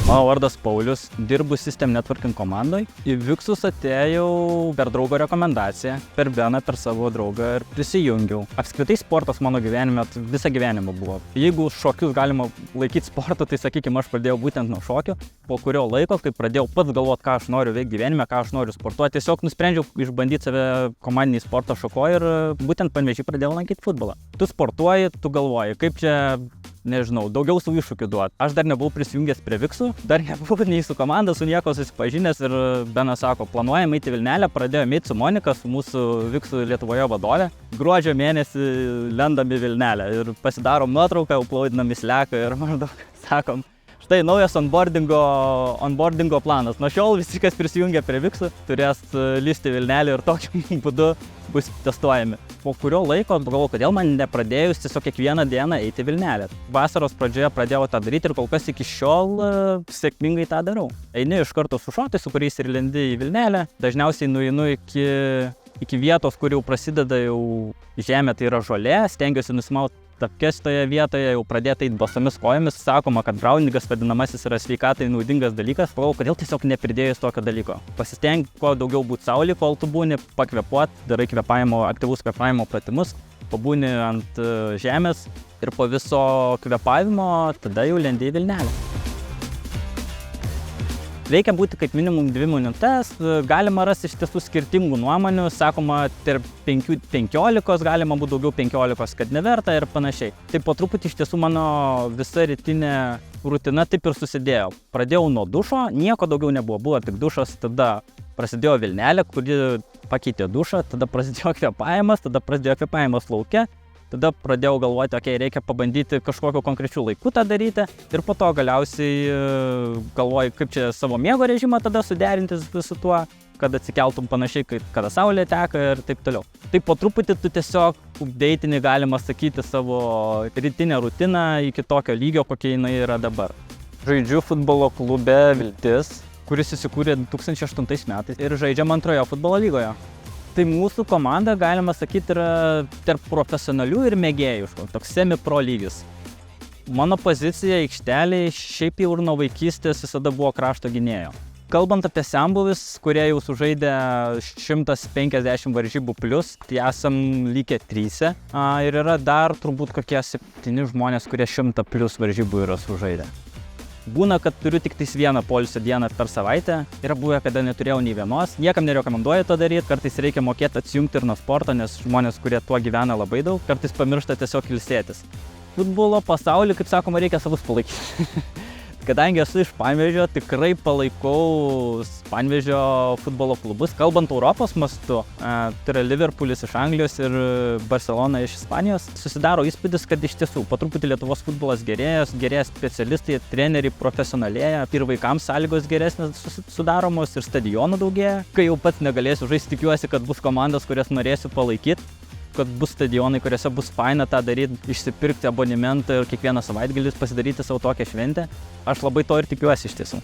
Mano vardas Paulius, dirbu System Networking komandai. Į Viksus atėjau per draugo rekomendaciją, per Beną, per savo draugą ir prisijungiau. Apskritai sportas mano gyvenime visą gyvenimą buvo. Jeigu šokius galima laikyti sportu, tai sakykime, aš pradėjau būtent nuo šokių. Po kurio laiko, kai pradėjau pats galvoti, ką aš noriu veikti gyvenime, ką aš noriu sportuoti, tiesiog nusprendžiau išbandyti save komandinį sporto šokoje ir būtent Panevėžy pradėjau lankyti futbolą. Tu sportuoji, tu galvoji, kaip čia, nežinau, daugiau savo iššūkių duoti. Aš dar nebuvau prisijungęs prie Viksų, dar nebuvau nei su komanda, su nieko susipažinęs ir Benas sako, planuojam eiti į Vilnelę, pradėjome eiti su Monika, su mūsų Viksų Lietuvoje vadovė. Gruodžio mėnesį lendam į Vilnelę ir pasidarom nuotrauką, uploadinam į Slacką ir maždaug sakom, štai naujas onboardingo planas. Nuo šiol visi, kas prisijungia prie Viksų, turės lysti Vilnelį ir tokiu būdu bus testuojami. Po kurio laiko galvoju, kodėl man nepradėjus tiesiog kiekvieną dieną eiti į Vilnelę. Vasaros pradžioje pradėjau tą daryti ir kol kas iki šiol sėkmingai tą darau. Eini iš karto su šotais, su kuriais ir lendi į Vilnelę. Dažniausiai nueinu iki vietos, kur jau prasideda jau žemė, tai yra žolė, stengiuosi nusimauti tapkes toje vietoje, jau pradėti eiti basomis kojomis. Sakoma, kad browningas vadinamasis yra sveikatai naudingas dalykas. Pagalvoju, kodėl tiesiog nepridėjus tokio dalyko. Pasistenk kuo daugiau būti saulė, kol tu būni, pakvėpuot, darai aktyvus kvėpavimo pratimus, pabūni ant žemės ir po viso kvėpavimo tada jau lendi į Vilnelę. Reikia būti kaip minimum 2 minutes, galima rasti iš tiesų skirtingų nuomonių, sakoma, tarp 15 galima būti daugiau 15, kad neverta ir panašiai. Tai po truputį iš tiesų mano visa rytinė rutina taip ir susidėjo. Pradėjau nuo dušo, nieko daugiau nebuvo, buvo tik dušas, tada prasidėjo Vilnelė, kuri pakeitė dušą, tada prasidėjo kvėpavimas, tada prasidėjo kvėpavimas lauke. Tada pradėjau galvoti, reikia pabandyti kažkokiu konkrečiu laiku tą daryti ir po to galiausiai galvoju, kaip čia savo miego režimą tada suderinti su tuo, kad atsikeltum panašiai, kada saulė teka ir taip toliau. Tai po truputį tu tiesiog updeitini, galima sakyti, savo rytinę rutiną iki tokio lygio, kokia jinai yra dabar. Žaidžiu futbolo klube Viltis, kuris įsikūrė 2008 metais ir žaidžiam antroje futbolo lygoje. Tai mūsų komanda, galima sakyti, yra tarp profesionalių ir mėgėjiškų, toks semi-pro lygis. Mano pozicija aikštelėje šiaip jau ir nuo vaikystės visada buvo krašto gynėjo. Kalbant apie senbuvis, kurie jau sužaidė 150 varžybų plus, tai esam likę 3. Ir yra dar turbūt kokie 7 žmonės, kurie 100 plus varžybų yra sužaidę. Būna, kad turiu tik vieną poilsio dieną per savaitę. Yra buvę, kada neturėjau nei vienos. Niekam nerekomenduoju to daryti. Kartais reikia mokėti atsijungti ir nuo sporto, nes žmonės, kurie tuo gyvena labai daug, kartais pamiršta tiesiog ilsėtis. Futbolo pasauly, kaip sakoma, reikia savus palaikyti. Kadangi esu iš Panevėžio, tikrai palaikau Panevėžio futbolo klubus. Kalbant Europos mastu, tai yra Liverpoolis iš Anglijos ir Barcelona iš Ispanijos. Susidaro įspūdis, kad iš tiesų po truputį Lietuvos futbolas gerėja specialistai, treneriai profesionalėja ir vaikams sąlygos geresnės sudaromos ir stadionų daugėja. Kai jau pats negalėsiu žaisti, tikiuosi, kad bus komandos, kurias norėsiu palaikyti, kad bus stadionai, kuriuose bus faina tą daryti, išsipirkti abonementą ir kiekvieną savaitgalį pasidaryti savo tokią šventę. Aš labai to ir tikiuosi iš tiesų.